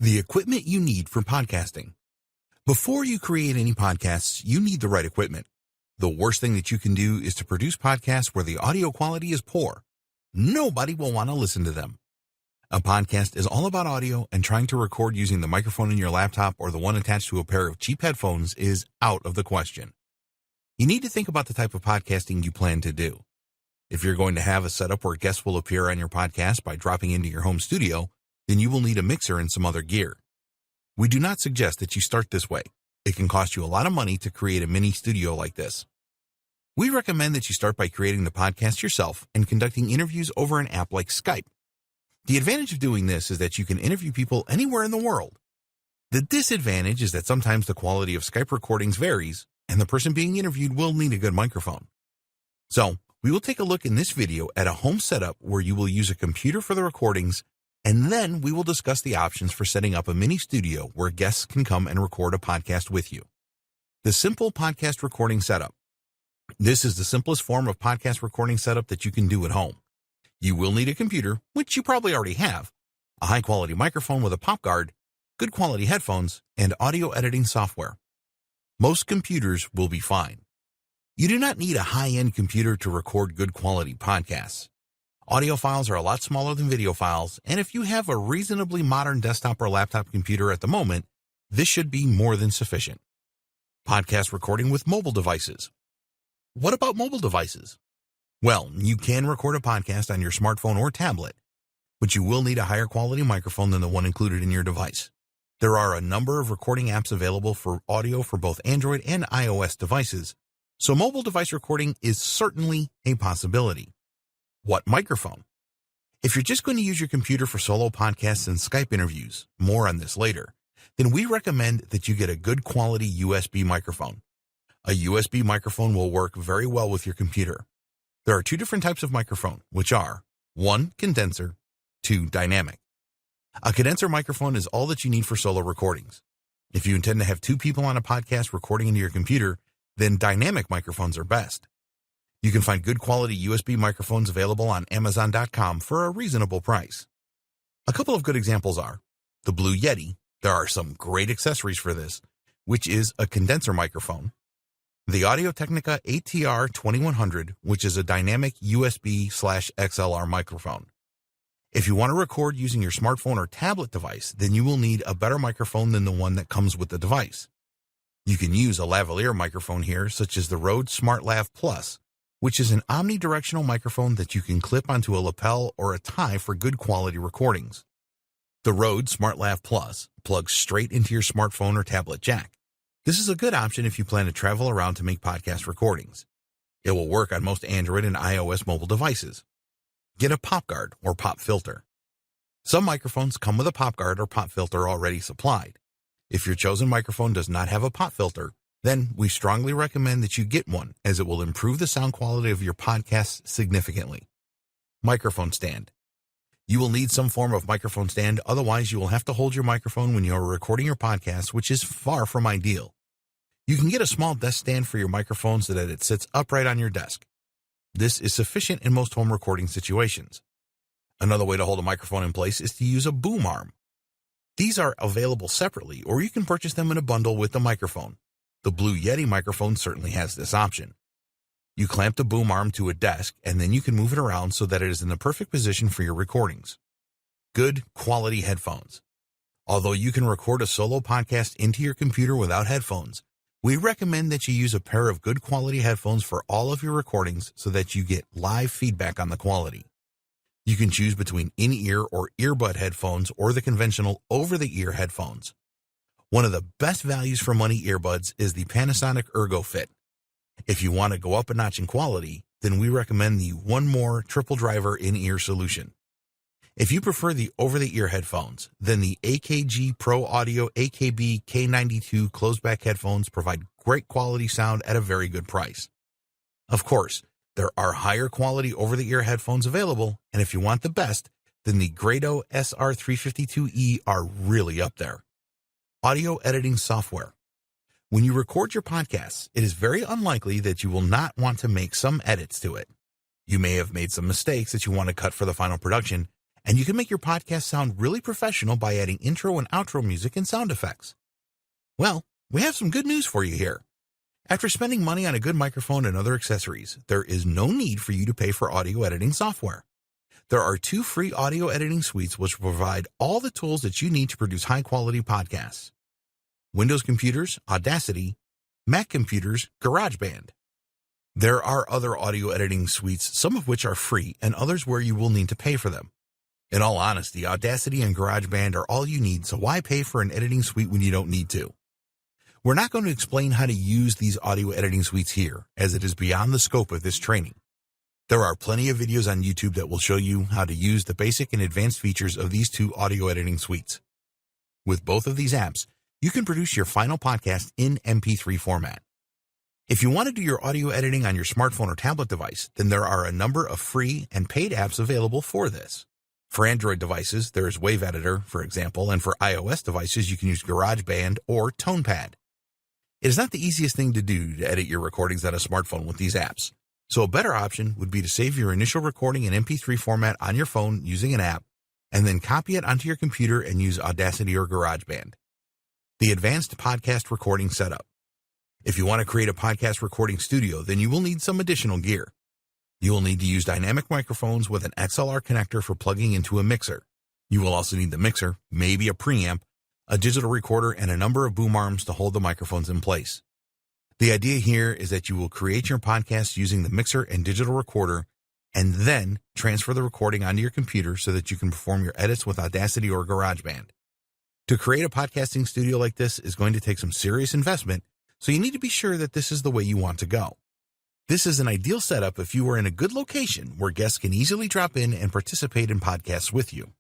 The equipment you need for podcasting. Before you create any podcasts, you need the right equipment. The worst thing that you can do is to produce podcasts where the audio quality is poor. Nobody will want to listen to them. A podcast is all about audio, and trying to record using the microphone in your laptop or the one attached to a pair of cheap headphones is out of the question. You need to think about the type of podcasting you plan to do. If you're going to have a setup where guests will appear on your podcast by dropping into your home studio, then you will need a mixer and some other gear. We do not suggest that you start this way. It can cost you a lot of money to create a mini studio like this. We recommend that you start by creating the podcast yourself and conducting interviews over an app like Skype. The advantage of doing this is that you can interview people anywhere in the world. The disadvantage is that sometimes the quality of Skype recordings varies, and the person being interviewed will need a good microphone. So, we will take a look in this video at a home setup where you will use a computer for the recordings, and then we will discuss the options for setting up a mini studio where guests can come and record a podcast with you. The simple podcast recording setup. This is the simplest form of podcast recording setup that you can do at home. You will need a computer, which you probably already have, a high-quality microphone with a pop guard, good quality headphones, and audio editing software. Most computers will be fine. You do not need a high-end computer to record good quality podcasts. Audio files are a lot smaller than video files, and if you have a reasonably modern desktop or laptop computer at the moment, this should be more than sufficient. Podcast recording with mobile devices. What about mobile devices? Well, you can record a podcast on your smartphone or tablet, but you will need a higher quality microphone than the one included in your device. There are a number of recording apps available for audio for both Android and iOS devices, so mobile device recording is certainly a possibility. What microphone? If you're just going to use your computer for solo podcasts and Skype interviews, more on this later, then we recommend that you get a good quality USB microphone. A USB microphone will work very well with your computer. There are two different types of microphone, which are 1. Condenser, 2. Dynamic. A condenser microphone is all that you need for solo recordings. If you intend to have two people on a podcast recording into your computer, then dynamic microphones are best. You can find good quality USB microphones available on Amazon.com for a reasonable price. A couple of good examples are the Blue Yeti. There are some great accessories for this, which is a condenser microphone. The Audio-Technica ATR 2100, which is a dynamic USB/XLR microphone. If you want to record using your smartphone or tablet device, then you will need a better microphone than the one that comes with the device. You can use a lavalier microphone here, such as the Rode SmartLav Plus, which is an omnidirectional microphone that you can clip onto a lapel or a tie for good quality recordings. The Rode SmartLav Plus plugs straight into your smartphone or tablet jack. This is a good option if you plan to travel around to make podcast recordings. It will work on most Android and iOS mobile devices. Get a pop guard or pop filter. Some microphones come with a pop guard or pop filter already supplied. If your chosen microphone does not have a pop filter, then we strongly recommend that you get one, as it will improve the sound quality of your podcast significantly. Microphone stand. You will need some form of microphone stand, otherwise you will have to hold your microphone when you are recording your podcast, which is far from ideal. You can get a small desk stand for your microphone so that it sits upright on your desk. This is sufficient in most home recording situations. Another way to hold a microphone in place is to use a boom arm. These are available separately, or you can purchase them in a bundle with the microphone. The Blue Yeti microphone certainly has this option. You clamp the boom arm to a desk, and then you can move it around so that it is in the perfect position for your recordings. Good quality headphones. Although you can record a solo podcast into your computer without headphones, we recommend that you use a pair of good quality headphones for all of your recordings so that you get live feedback on the quality. You can choose between in-ear or earbud headphones or the conventional over-the-ear headphones. One of the best values for money earbuds is the Panasonic ErgoFit. If you want to go up a notch in quality, then we recommend the One More triple driver in-ear solution. If you prefer the over-the-ear headphones, then the AKG Pro Audio AKB K92 closed-back headphones provide great quality sound at a very good price. Of course, there are higher quality over-the-ear headphones available, and if you want the best, then the Grado SR352E are really up there. Audio editing software. When you record your podcasts, it is very unlikely that you will not want to make some edits to it. You may have made some mistakes that you want to cut for the final production, And you can make your podcast sound really professional by adding intro and outro music and sound effects. Well, we have some good news for you here. After spending money on a good microphone and other accessories, there is no need for you to pay for audio editing software. There are 2 free audio editing suites which provide all the tools that you need to produce high-quality podcasts. Windows computers, Audacity; Mac computers, GarageBand. There are other audio editing suites, some of which are free and others where you will need to pay for them. In all honesty, Audacity and GarageBand are all you need, so why pay for an editing suite when you don't need to? We're not going to explain how to use these audio editing suites here, as it is beyond the scope of this training. There are plenty of videos on YouTube that will show you how to use the basic and advanced features of these 2 audio editing suites. With both of these apps, you can produce your final podcast in MP3 format. If you want to do your audio editing on your smartphone or tablet device, then there are a number of free and paid apps available for this. For Android devices, there is Wave Editor, for example, and for iOS devices, you can use GarageBand or TonePad. It is not the easiest thing to do to edit your recordings on a smartphone with these apps, so a better option would be to save your initial recording in MP3 format on your phone using an app, and then copy it onto your computer and use Audacity or GarageBand. The Advanced Podcast Recording Setup. If you want to create a podcast recording studio, then you will need some additional gear. You will need to use dynamic microphones with an XLR connector for plugging into a mixer. You will also need the mixer, maybe a preamp, a digital recorder, and a number of boom arms to hold the microphones in place. The idea here is that you will create your podcast using the mixer and digital recorder, and then transfer the recording onto your computer so that you can perform your edits with Audacity or GarageBand. To create a podcasting studio like this is going to take some serious investment, so you need to be sure that this is the way you want to go. This is an ideal setup if you are in a good location where guests can easily drop in and participate in podcasts with you.